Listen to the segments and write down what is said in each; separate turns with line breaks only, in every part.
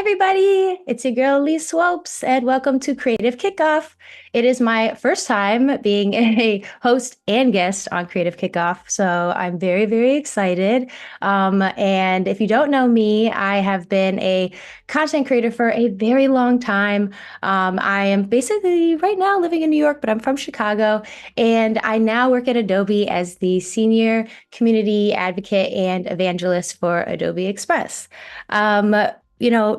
everybody. It's your girl, Elise Swopes, and welcome to Creative Kickoff. It is my first time being a host and guest on Creative Kickoff, so I'm very, very excited. And if you don't know me, I have been a content creator for a very long time. I am basically right now living in New York, but I'm from Chicago, and I now work at Adobe as the senior community advocate and evangelist for Adobe Express.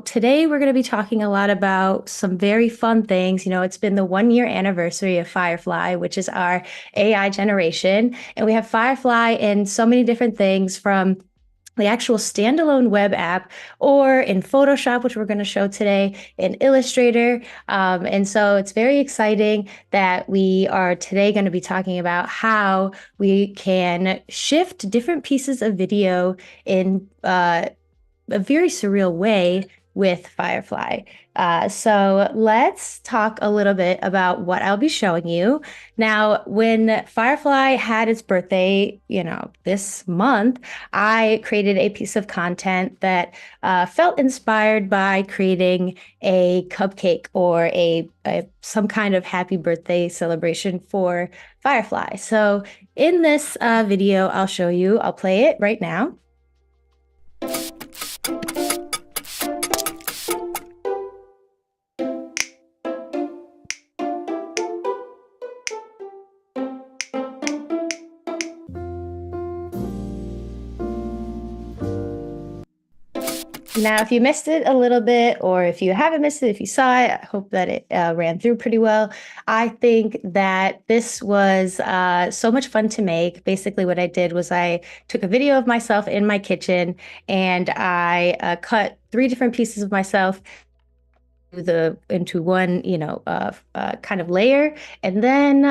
Today we're going to be talking a lot about some very fun things. It's been the 1 year anniversary of Firefly, which is our AI generation. And we have Firefly in so many different things from the actual standalone web app or in Photoshop, which we're going to show today, in Illustrator. And so it's very exciting that we are today going to be talking about how we can shift different pieces of video in a very surreal way with Firefly. So let's talk a little bit about what I'll be showing you. Now, when Firefly had its birthday, this month, I created a piece of content that felt inspired by creating a cupcake or some kind of happy birthday celebration for Firefly. So in this video, I'll play it right now. Now, if you missed it a little bit, or if you haven't missed it, if you saw it, I hope that it ran through pretty well. I think that this was so much fun to make. Basically, what I did was I took a video of myself in my kitchen and I cut 3 different pieces of myself into one, kind of layer, and then,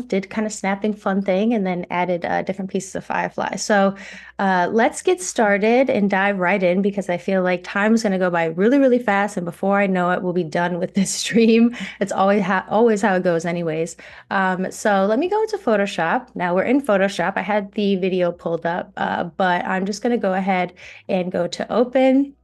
did kind of snapping fun thing, and then added different pieces of Firefly. So let's get started and dive right in because I feel like time is going to go by really, really fast, and before I know it, we'll be done with this stream. It's always how it goes, anyways. So let me go into Photoshop. Now we're in Photoshop. I had the video pulled up, but I'm just going to go ahead and go to Open.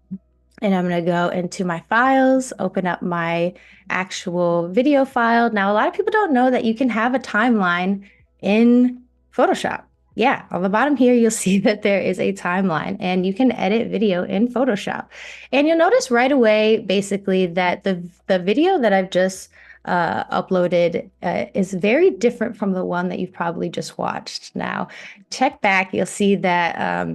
And I'm going to go into my files, open up my actual video file. Now, a lot of people don't know that you can have a timeline in Photoshop. Yeah, on the bottom here, you'll see that there is a timeline and you can edit video in Photoshop. And you'll notice right away, basically, that the video that I've just uploaded is very different from the one that you've probably just watched. Now, check back, you'll see that,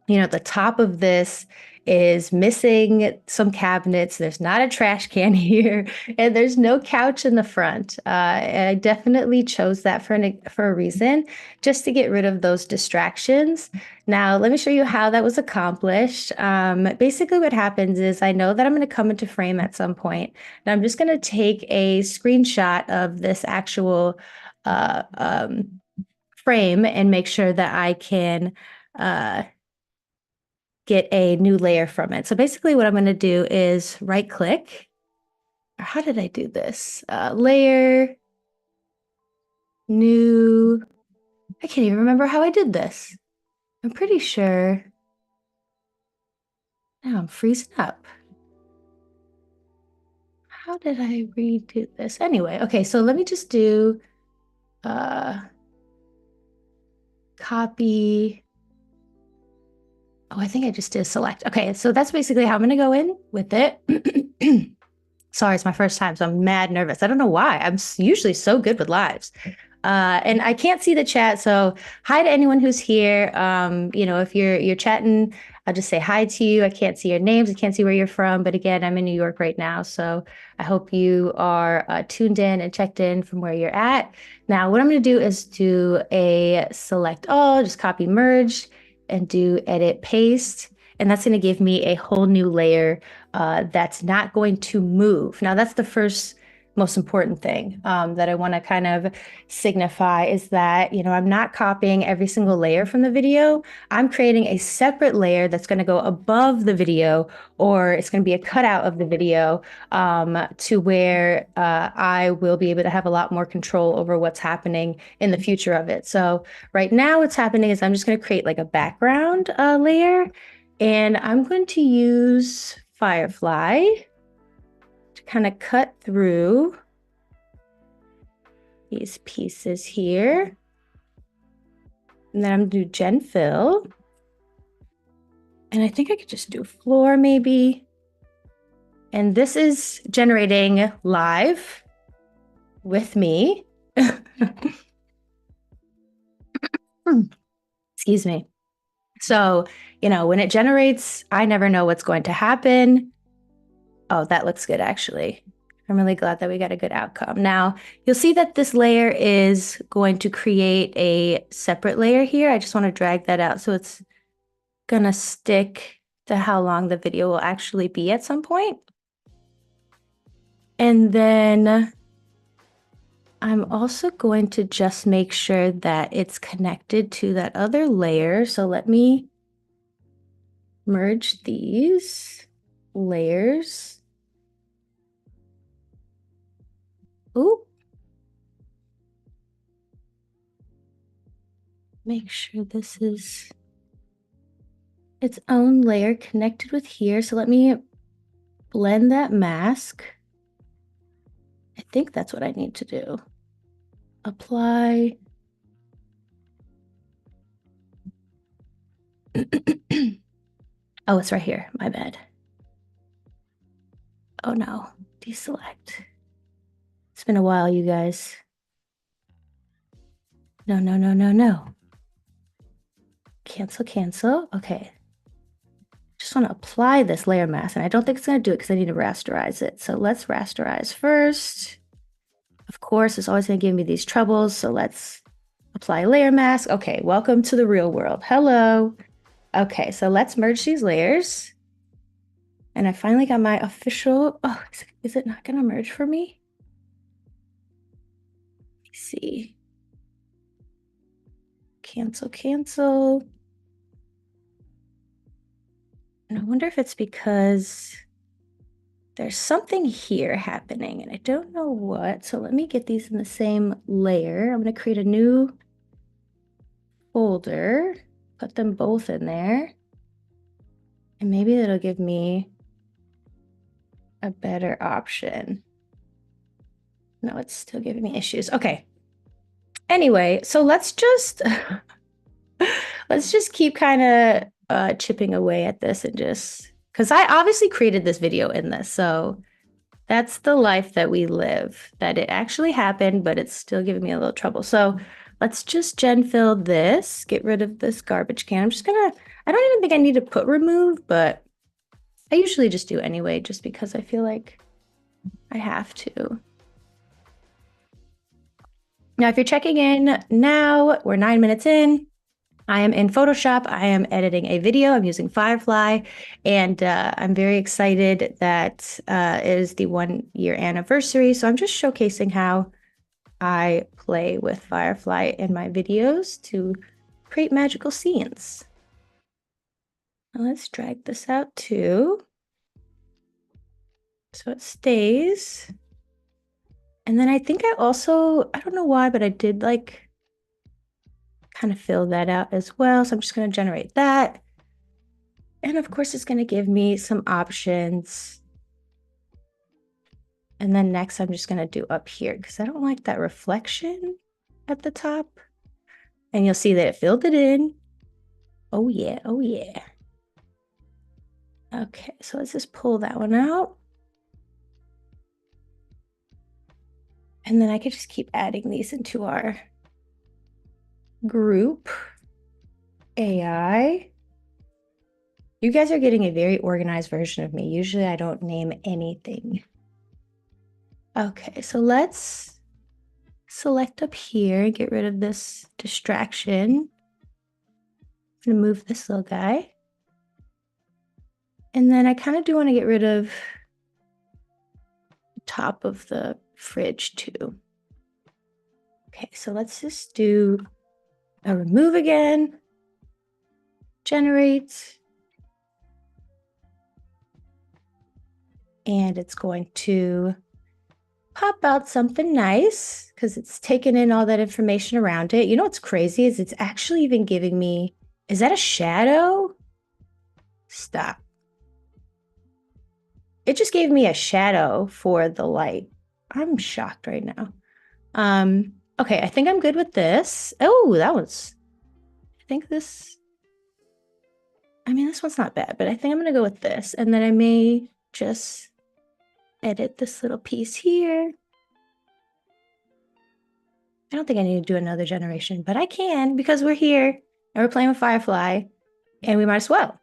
the top of this is missing some cabinets. There's not a trash can here, and there's no couch in the front. And I definitely chose that for a reason, just to get rid of those distractions. Now, let me show you how that was accomplished. Basically, what happens is I know that I'm going to come into frame at some point, and I'm just going to take a screenshot of this actual frame and make sure that I can get a new layer from it. So basically what I'm going to do is right click. Or how did I do this? Layer, new. I can't even remember how I did this. I'm pretty sure. Now I'm freezing up. How did I redo this? Anyway, okay, so let me just do copy. Oh, I think I just did select. Okay, so that's basically how I'm going to go in with it. Sorry, it's my first time, so I'm mad nervous. I don't know why. I'm usually so good with lives. And I can't see the chat, so hi to anyone who's here. If you're chatting, I'll just say hi to you. I can't see your names. I can't see where you're from. But again, I'm in New York right now, so I hope you are tuned in and checked in from where you're at. Now, what I'm going to do is do a select all, just copy merge, and do edit paste. And that's going to give me a whole new layer that's not going to move. Now, that's the first most important thing that I want to kind of signify is that, I'm not copying every single layer from the video. I'm creating a separate layer that's going to go above the video, or it's going to be a cutout of the video to where I will be able to have a lot more control over what's happening in the future of it. So right now what's happening is I'm just going to create like a background layer, and I'm going to use Firefly to kind of cut through these pieces here. And then I'm gonna do Gen Fill. And I think I could just do floor maybe. And this is generating live with me. Excuse me. So, you know, when it generates, I never know what's going to happen. Oh, that looks good, actually. I'm really glad that we got a good outcome. Now, you'll see that this layer is going to create a separate layer here. I just want to drag that out so it's going to stick to how long the video will actually be at some point. And then I'm also going to just make sure that it's connected to that other layer. So let me merge these layers. Ooh. Make sure this is its own layer connected with here. So let me blend that mask. I think that's what I need to do. Apply. Oh, it's right here. My bad. Oh no. Deselect. It's been a while, you guys. No, no, no, no, no. Cancel, cancel. Okay. Just want to apply this layer mask, and I don't think it's going to do it because I need to rasterize it. So let's rasterize first. Of course, it's always going to give me these troubles. So let's apply layer mask. Okay, welcome to the real world. Hello. Okay, so let's merge these layers. And I finally got my official. Oh, is it not going to merge for me? Let me see. Cancel, cancel. And I wonder if it's because there's something here happening and I don't know what. So let me get these in the same layer. I'm going to create a new folder, put them both in there. And maybe it'll give me a better option. No, it's still giving me issues. Okay. Anyway, so let's just keep kind of chipping away at this and just, because I obviously created this video in this, so that's the life that we live, that it actually happened, but it's still giving me a little trouble. So let's just gen fill this, get rid of this garbage can. I'm just gonna, I don't even think I need to put remove, but I usually just do anyway, just because I feel like I have to. Now, if you're checking in now, we're 9 minutes in. I am in Photoshop. I am editing a video. I'm using Firefly, and I'm very excited that it is the 1-year anniversary. So I'm just showcasing how I play with Firefly in my videos to create magical scenes. Now let's drag this out too, so it stays. And then I think I also, I don't know why, but I did like kind of fill that out as well. So I'm just going to generate that. And of course, it's going to give me some options. And then next, I'm just going to do up here because I don't like that reflection at the top. And you'll see that it filled it in. Oh yeah, oh yeah. Okay, so let's just pull that one out. And then I could just keep adding these into our group AI. You guys are getting a very organized version of me. Usually I don't name anything. Okay, so let's select up here, get rid of this distraction. I'm gonna move this little guy. And then I kind of do want to get rid of the top of the fridge too. Okay, so let's just do a remove again, generate, and it's going to pop out something nice because it's taken in all that information around it. You know what's crazy is it's actually even giving me, is that a shadow? Stop. it just gave me a shadow for the light. I'm shocked right now. Okay, I think I'm good with this. Oh, I think this, I mean, this one's not bad, but I think I'm gonna go with this. And then I may just edit this little piece here. I don't think I need to do another generation, but I can because we're here and we're playing with Firefly and we might as well.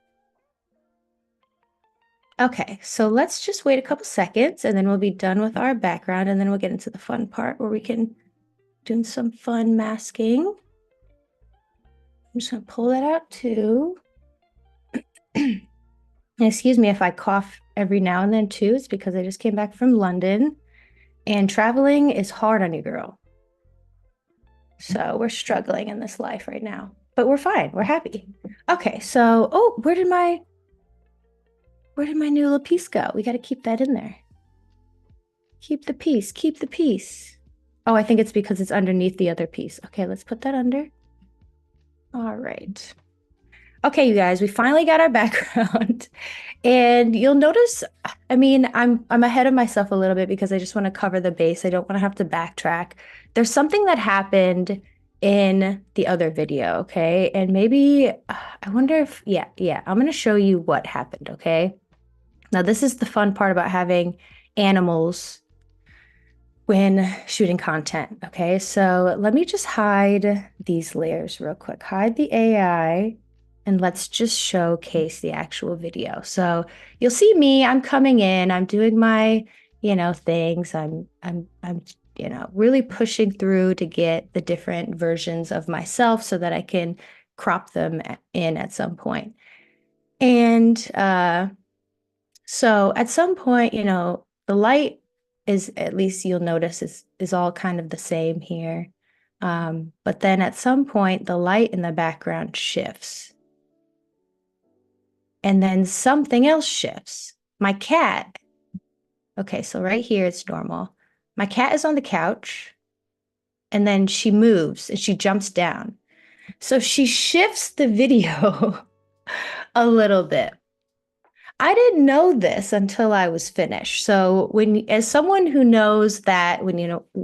Okay, so let's just wait a couple seconds and then we'll be done with our background and then we'll get into the fun part where we can do some fun masking. I'm just gonna pull that out too. Excuse me if I cough every now and then too. It's because I just came back from London and traveling is hard on you, girl. So we're struggling in this life right now, but we're fine. We're happy. Okay, so, oh, where did my new little piece go? We got to keep that in there. Keep the piece, keep the piece. Oh, I think it's because it's underneath the other piece. Okay, let's put that under. All right. Okay, you guys, we finally got our background. And you'll notice, I mean, I'm ahead of myself a little bit because I just want to cover the base. I don't want to have to backtrack. There's something that happened in the other video, okay? And maybe I wonder if I'm going to show you what happened, okay? Now, this is the fun part about having animals when shooting content, okay? So let me just hide these layers real quick. Hide the AI. And let's just showcase the actual video. So you'll see me, I'm coming in, I'm doing my, things. I'm really pushing through to get the different versions of myself so that I can crop them in at some point. And so at some point, the light is, at least you'll notice, is all kind of the same here. But then at some point, the light in the background shifts. And then something else shifts. My cat, okay, so right here it's normal. My cat is on the couch and then she moves and she jumps down. So she shifts the video a little bit. I didn't know this until I was finished. So as someone who knows that when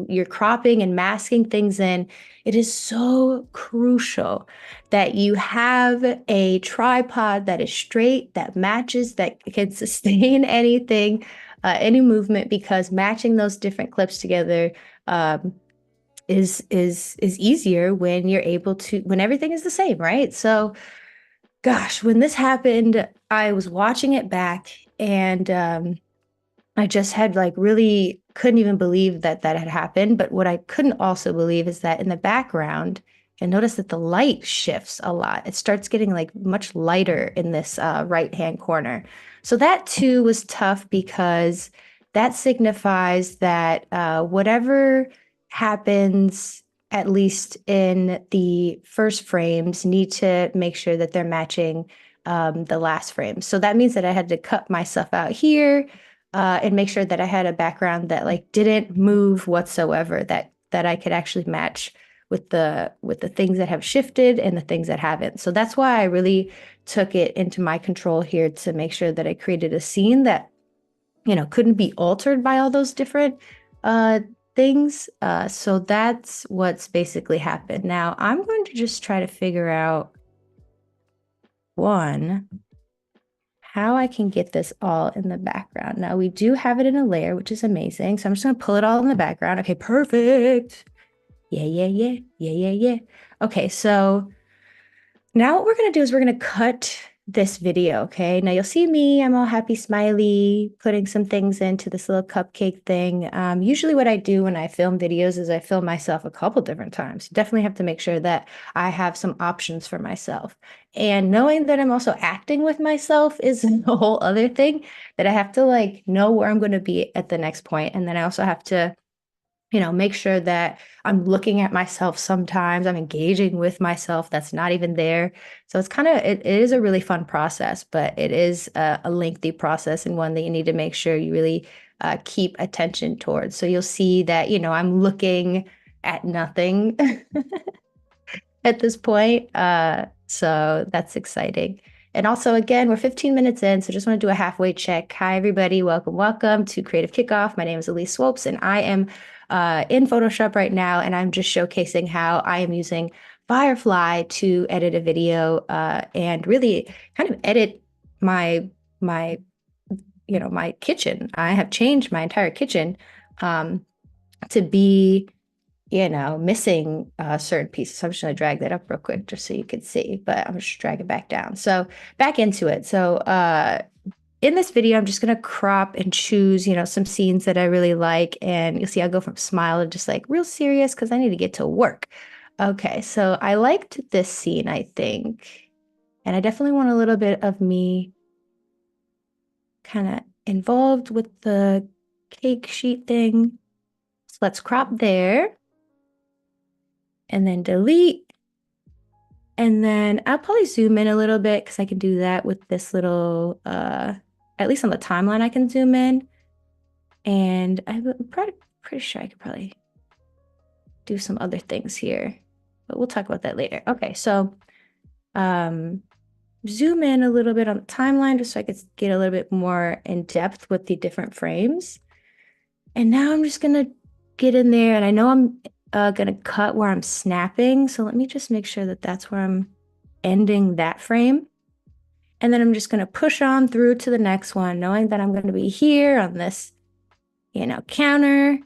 you're cropping and masking things in, it is so crucial that you have a tripod that is straight, that matches, that can sustain anything, any movement, because matching those different clips together is easier when you're able to, when everything is the same, right? So gosh, when this happened, I was watching it back and I just had really couldn't even believe that had happened. But what I couldn't also believe is that in the background, I noticed that the light shifts a lot. It starts getting much lighter in this right-hand corner. So that too was tough because that signifies that whatever happens, at least in the first frames, need to make sure that they're matching the last frame. So that means that I had to cut my stuff out here and make sure that I had a background that didn't move whatsoever, that I could actually match with the things that have shifted and the things that haven't. So that's why I really took it into my control here to make sure that I created a scene that couldn't be altered by all those different things. So that's what's basically happened. Now I'm going to just try to figure out how I can get this all in the background. Now we do have it in a layer, which is amazing. So I'm just going to pull it all in the background. Okay, perfect. Yeah. Okay, so now what we're going to do is we're going to cut this video, okay? Now you'll see me, I'm all happy, smiley, putting some things into this little cupcake thing. Usually what I do when I film videos is I film myself a couple different times. Definitely have to make sure that I have some options for myself. And knowing that I'm also acting with myself is a whole other thing, that I have to know where I'm going to be at the next point. And then I also have to make sure that I'm looking at myself sometimes, I'm engaging with myself that's not even there. So it is a really fun process, but it is a lengthy process and one that you need to make sure you really keep attention towards. So you'll see that, I'm looking at nothing at this point. So that's exciting. And also, again, we're 15 minutes in, so just want to do a halfway check. Hi, everybody. Welcome to Creative Kickoff. My name is Elise Swopes, and I am in Photoshop right now, and I'm just showcasing how I am using Firefly to edit a video and really kind of edit my kitchen. I have changed my entire kitchen to be missing certain pieces. So I'm just going to drag that up real quick just so you can see, but I'm just drag it back down. So back into it. So in this video, I'm just going to crop and choose, some scenes that I really like. And you'll see I'll go from smile to just like real serious because I need to get to work. Okay, so I liked this scene, I think. And I definitely want a little bit of me kind of involved with the cake sheet thing. So let's crop there. And then delete. And then I'll probably zoom in a little bit because I can do that with this little, at least on the timeline, I can zoom in. And I'm pretty sure I could probably do some other things here, but we'll talk about that later. Okay, so zoom in a little bit on the timeline just so I could get a little bit more in depth with the different frames. And now I'm just gonna get in there, and I know I'm gonna cut where I'm snapping. So let me just make sure that that's where I'm ending that frame. And then I'm just gonna push on through to the next one, knowing that I'm gonna be here on this, counter.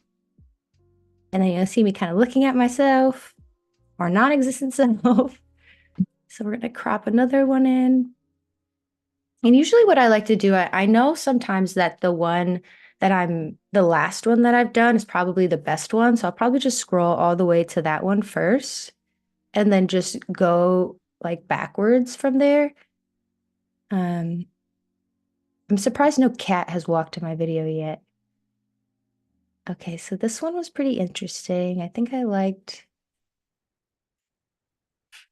And then you'll see me kind of looking at myself or non-existent self. So we're gonna crop another one in. And usually what I like to do, I know sometimes that the last one that I've done is probably the best one. So I'll probably just scroll all the way to that one first and then just go like backwards from there. I'm surprised no cat has walked in my video yet. Okay, so this one was pretty interesting. I think I liked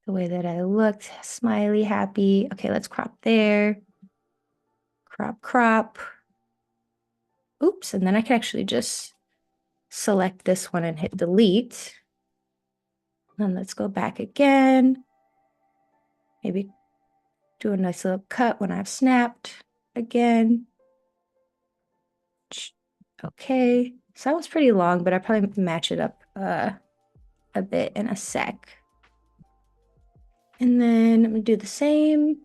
the way that I looked, smiley, happy. Okay, let's crop there. Crop. Oops, and then I can actually just select this one and hit delete. Then let's go back again. Maybe do a nice little cut when I've snapped again. Okay, so that was pretty long, but I probably match it up a bit in a sec. And then I'm gonna do the same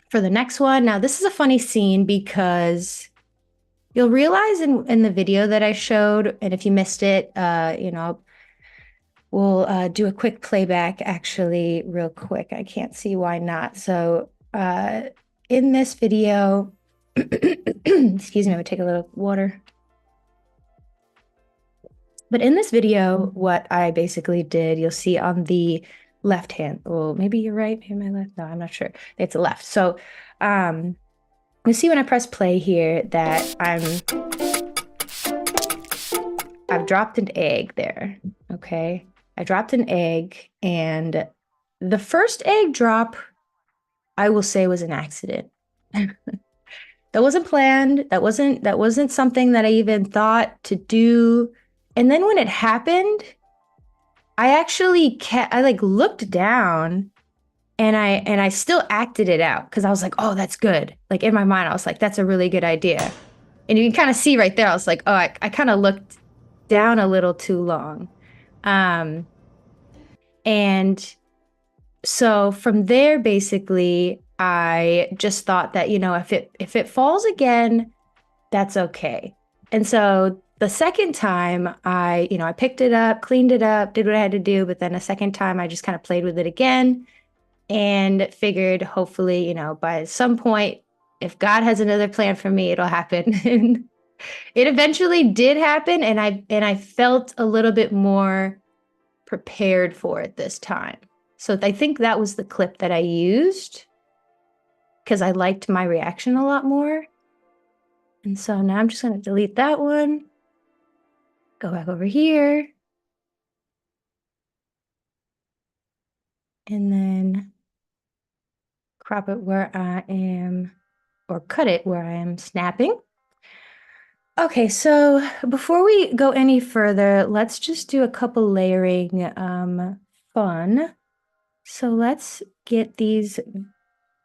for the next one. Now this is a funny scene because you'll realize in the video that I showed, and if you missed it, we'll do a quick playback actually real quick. I can't see why not. So in this video, excuse me, I'm gonna take a little water. But in this video, what I basically did, you'll see on the left hand, well, maybe you're right, maybe my left, no, I'm not sure. It's the left. So you see when I press play here that I've dropped an egg there, okay? I dropped an egg, and the first egg drop, I will say, was an accident. That wasn't planned. That wasn't something that I even thought to do. And then when it happened, I looked down and I still acted it out because I was like, oh, that's good. Like in my mind, I was like, that's a really good idea. And you can kind of see right there, I was like, oh, I kind of looked down a little too long. And so from there, basically, I just thought that, if it falls again, that's okay. And so the second time I picked it up, cleaned it up, did what I had to do. But then a second time I just kind of played with it again and figured hopefully, by some point, if God has another plan for me, it'll happen. And it eventually did happen. And I felt a little bit more prepared for it this time. So I think that was the clip that I used because I liked my reaction a lot more. And so now I'm just going to delete that one. Go back over here. And then crop it where I am, or cut it where I am snapping. Okay, so before we go any further, let's just do a couple layering fun. So let's get these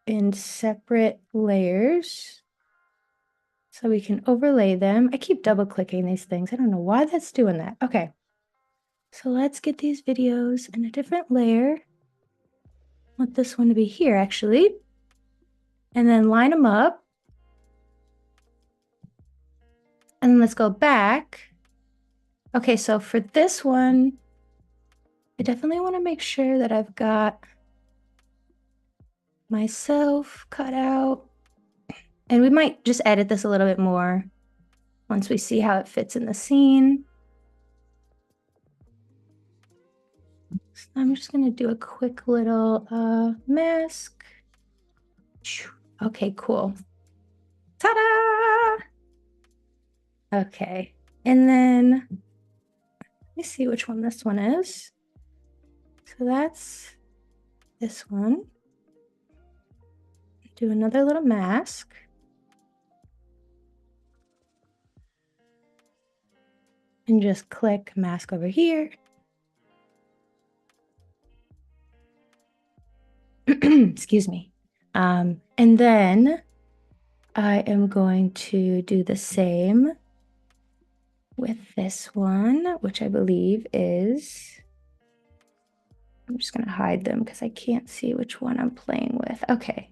in separate layers so we can overlay them. I keep double clicking these things. I don't know why that's doing that. Okay. So let's get these videos in a different layer. I want this one to be here actually. And then line them up. And then let's go back. Okay, so for this one, I definitely want to make sure that I've got myself cut out. And we might just edit this a little bit more once we see how it fits in the scene. So I'm just going to do a quick little mask. Okay, cool. Ta-da! Okay, and then let me see which one this one is. So that's this one. Do another little mask. And just click mask over here. Excuse me. And then I am going to do the same with this one, which I believe is, I'm just going to hide them because I can't see which one I'm playing with. Okay.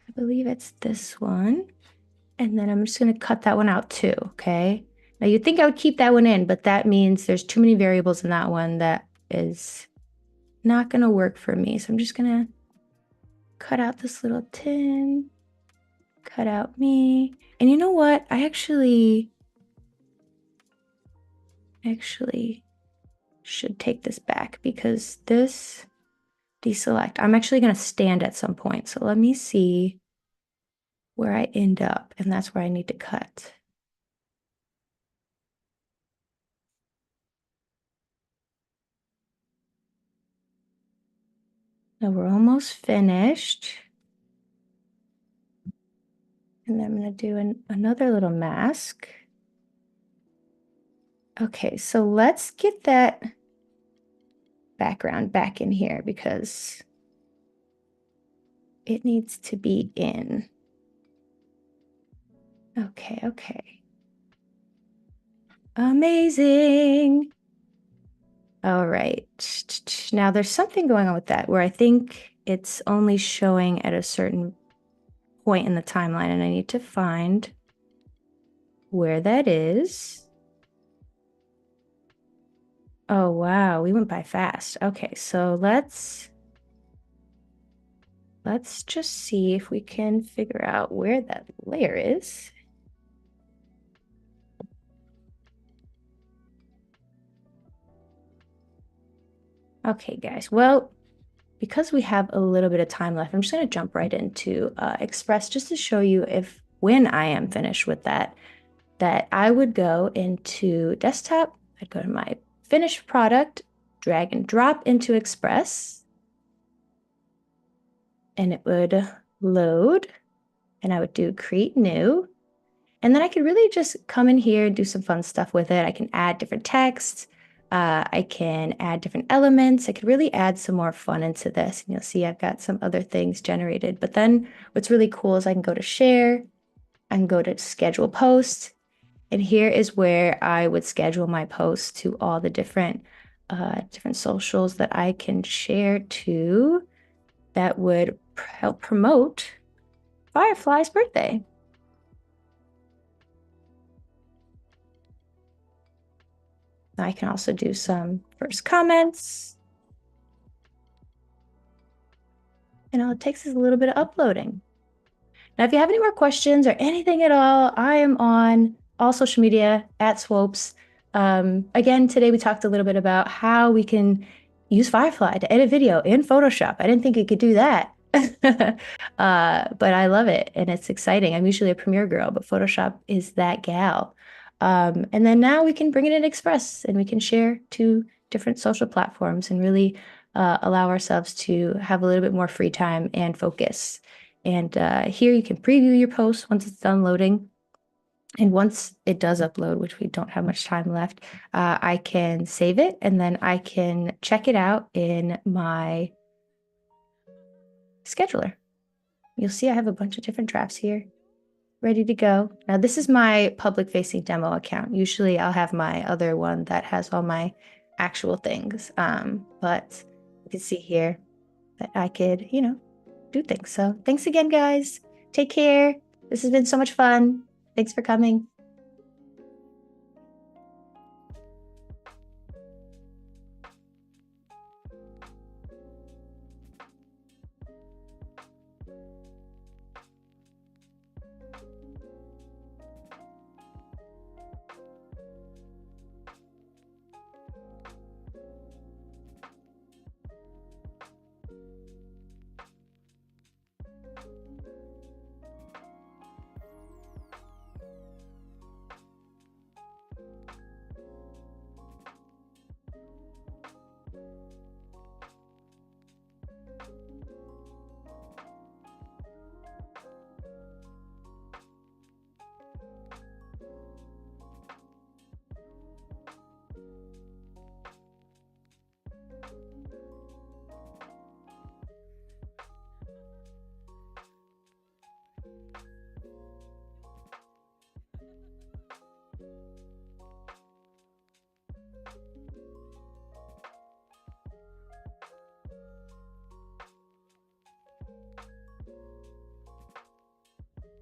I believe it's this one. And then I'm just going to cut that one out too, okay? Now you'd think I would keep that one in, but that means there's too many variables in that one that is not going to work for me. So I'm just going to cut out this little tin, cut out me. And you know what? I actually should take this back because this deselect, I'm actually going to stand at some point. So let me see where I end up, and that's where I need to cut. Now we're almost finished. And then I'm going to do another little mask. Okay, so let's get that background back in here because it needs to be in. Okay, okay. Amazing. All right. Now there's something going on with that where I think it's only showing at a certain point in the timeline, and I need to find where that is. Oh, wow. We went by fast. Okay, so let's just see if we can figure out where that layer is. Okay, guys. Well, because we have a little bit of time left, I'm just going to jump right into Express just to show you if when I am finished with that I would go into desktop, I'd go to my finished product, drag and drop into Express, and it would load, and I would do create new. And then I could really just come in here and do some fun stuff with it. I can add different texts. I can add different elements. I could really add some more fun into this. And you'll see I've got some other things generated. But then what's really cool is I can go to share. I can go to schedule post. And here is where I would schedule my posts to all the different socials that I can share to that would help promote Firefly's birthday. I can also do some first comments. And all it takes is a little bit of uploading. Now, if you have any more questions or anything at all, I am on all social media at Swopes. Again, today we talked a little bit about how we can use Firefly to edit video in Photoshop. I didn't think it could do that. But I love it and it's exciting. I'm usually a Premiere girl, but Photoshop is that gal. And then now we can bring it in Express and we can share to different social platforms and really allow ourselves to have a little bit more free time and focus. And here you can preview your post once it's done loading. And once it does upload, which we don't have much time left, I can save it and then I can check it out in my scheduler. you'll see I have a bunch of different drafts here ready to go. Now, this is my public facing demo account. Usually I'll have my other one that has all my actual things. But you can see here that I could, do things. So thanks again, guys. Take care. This has been so much fun. Thanks for coming.